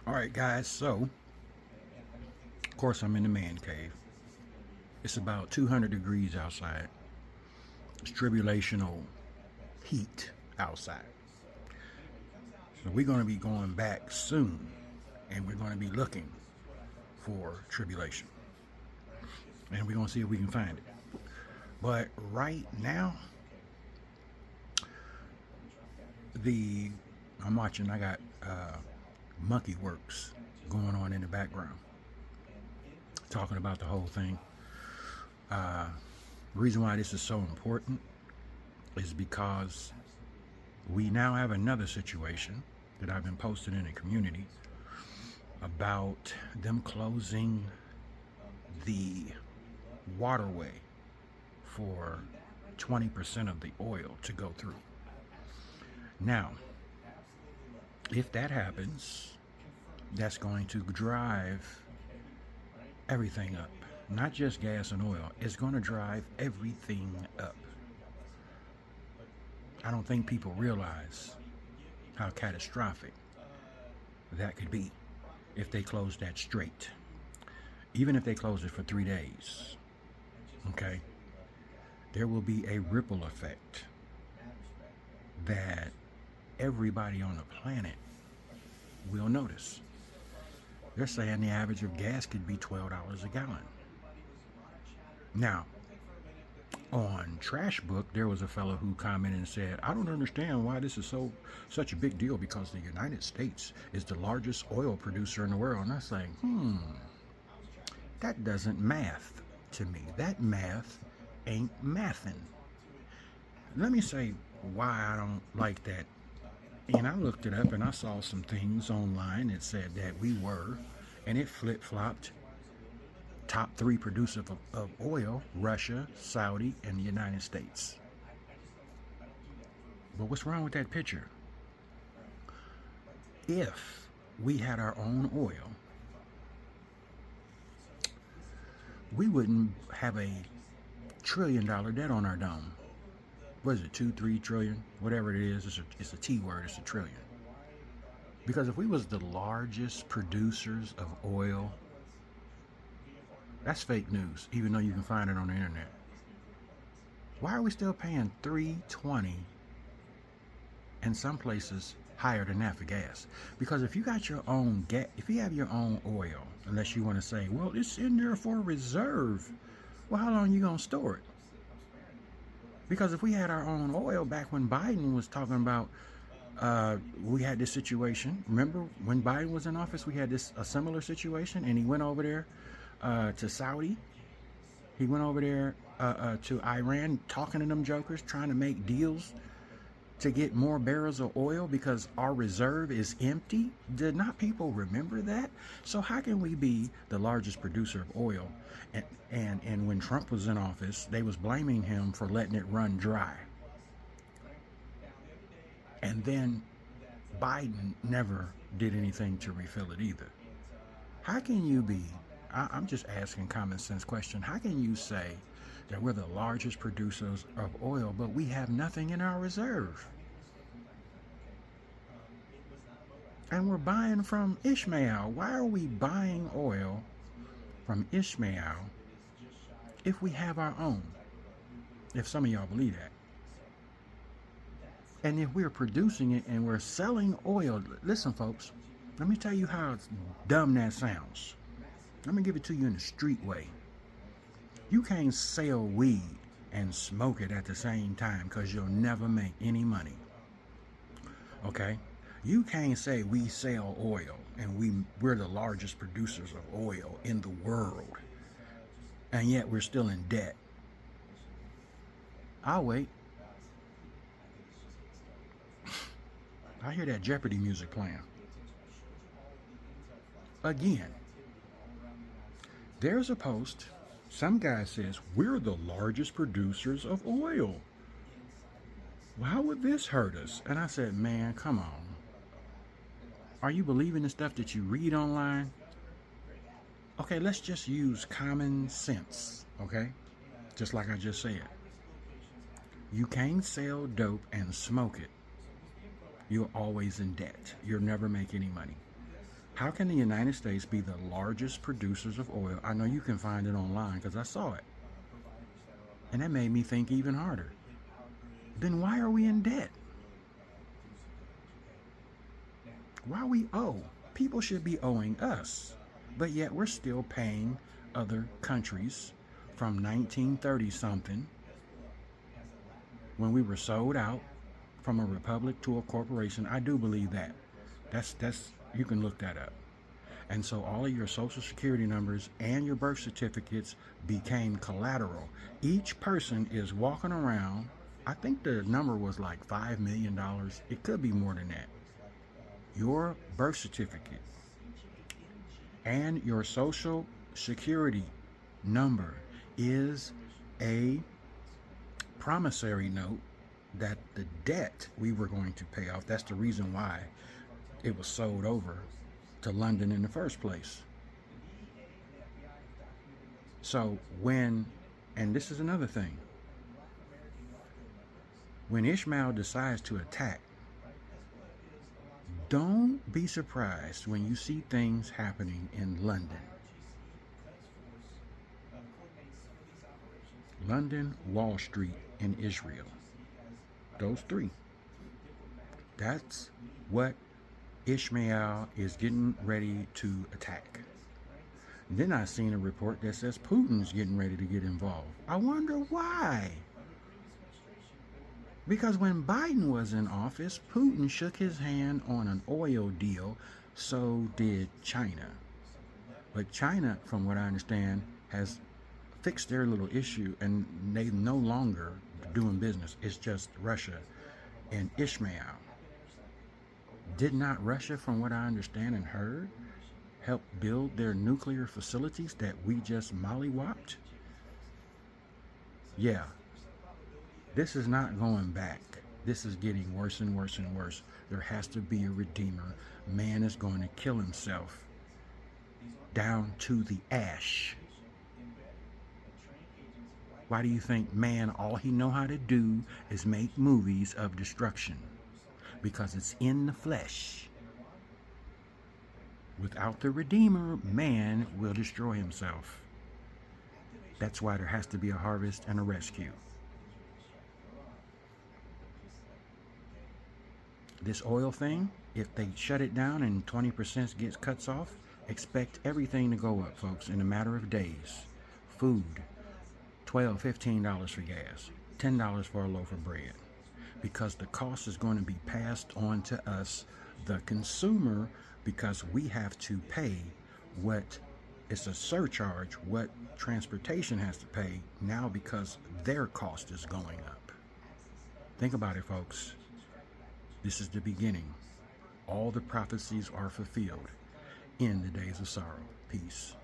All right, guys. So, of course, I'm in the man cave. It's about 200 degrees outside. It's tribulational heat outside. So, we're going to be going back soon, and we're going to be looking for tribulation. And we're going to see if we can find it. But right now, I'm watching, I got Monkey Works going on in the background, talking about the whole thing. The reason why this is so important is because we now have another situation that I've been posting in the community about them closing the waterway for 20% of the oil to go through. Now, if that happens, that's going to drive everything up. Not just gas and oil, it's going to drive everything up. I don't think people realize how catastrophic that could be if they close that straight. Even if they close it for 3 days, okay, there will be a ripple effect that everybody on the planet will notice. They're saying the average of gas could be $12 a gallon. Now, on Trash Book, there was a fellow who commented and said, I don't understand why this is such a big deal, because the United States is the largest oil producer in the world. And I was like, that doesn't math to me. That math ain't mathin'. Let me say why I don't like that. And I looked it up and I saw some things online that said that we were, and it flip-flopped, top 3 producers of oil: Russia, Saudi, and the United States. But what's wrong with that picture? If we had our own oil, we wouldn't have a $1 trillion debt on our dome. What is it, 2-3 trillion? Whatever it is, it's a T word, it's a trillion. Because if we was the largest producers of oil, that's fake news, even though you can find it on the internet. Why are we still paying $3.20 in some places higher than that for gas? Because if you got your own gas, if you have your own oil, unless you want to say, well, it's in there for reserve, well, how long are you going to store it? Because if we had our own oil back when Biden was talking about, we had this situation. Remember when Biden was in office, we had a similar situation, and he went over there to Saudi. He went over there to Iran, talking to them jokers, trying to make deals to get more barrels of oil because our reserve is empty. Did not people remember that? So how can we be the largest producer of oil? And when Trump was in office, they was blaming him for letting it run dry. And then Biden never did anything to refill it either. How can you be, I'm just asking common sense question, how can you say that we're the largest producers of oil, but we have nothing in our reserve? And we're buying from Ishmael. Why are we buying oil from Ishmael if we have our own? If some of y'all believe that. And if we're producing it and we're selling oil, listen folks, let me tell you how dumb that sounds. Let me give it to you in the street way. You can't sell weed and smoke it at the same time, because you'll never make any money. Okay? You can't say we sell oil and we're the largest producers of oil in the world, and yet we're still in debt. I'll wait. I hear that Jeopardy music playing. Again, there's a post. Some guy says, we're the largest producers of oil. Well, how would this hurt us? And I said, man, come on. Are you believing the stuff that you read online? Okay, let's just use common sense, okay? Just like I just said. You can't sell dope and smoke it. You're always in debt. You'll never make any money. How can the United States be the largest producers of oil? I know you can find it online because I saw it. And that made me think even harder. Then why are we in debt? Why we owe? People should be owing us. But yet we're still paying other countries from 1930 something when we were sold out from a republic to a corporation. I do believe that. That's you can look that up. And so all of your social security numbers and your birth certificates became collateral. Each person is walking around. I think the number was like $5 million. It could be more than that. Your birth certificate and your social security number is a promissory note that the debt we were going to pay off. That's the reason why it was sold over to London in the first place. So when, and this is another thing, when Ishmael decides to attack, don't be surprised when you see things happening in London. London, Wall Street, and Israel. Those three. That's what Ishmael is getting ready to attack. Then I seen a report that says Putin's getting ready to get involved. I wonder why. Because when Biden was in office, Putin shook his hand on an oil deal, so did China. But China, from what I understand, has fixed their little issue and they no longer doing business. It's just Russia and Ishmael. Did not Russia, from what I understand and heard, help build their nuclear facilities that we just mollywopped? Yeah. This is not going back. This is getting worse and worse and worse. There has to be a redeemer. Man is going to kill himself down to the ash. Why do you think man, all he know how to do is make movies of destruction? Because it's in the flesh. Without the redeemer, man will destroy himself. That's why there has to be a harvest and a rescue. This oil thing, if they shut it down and 20% gets cuts off, expect everything to go up, folks, in a matter of days. Food, $12, $15 for gas, $10 for a loaf of bread. Because the cost is going to be passed on to us, the consumer, because we have to pay what it's a surcharge, what transportation has to pay now because their cost is going up. Think about it, folks. This is the beginning. All the prophecies are fulfilled in the days of sorrow. Peace.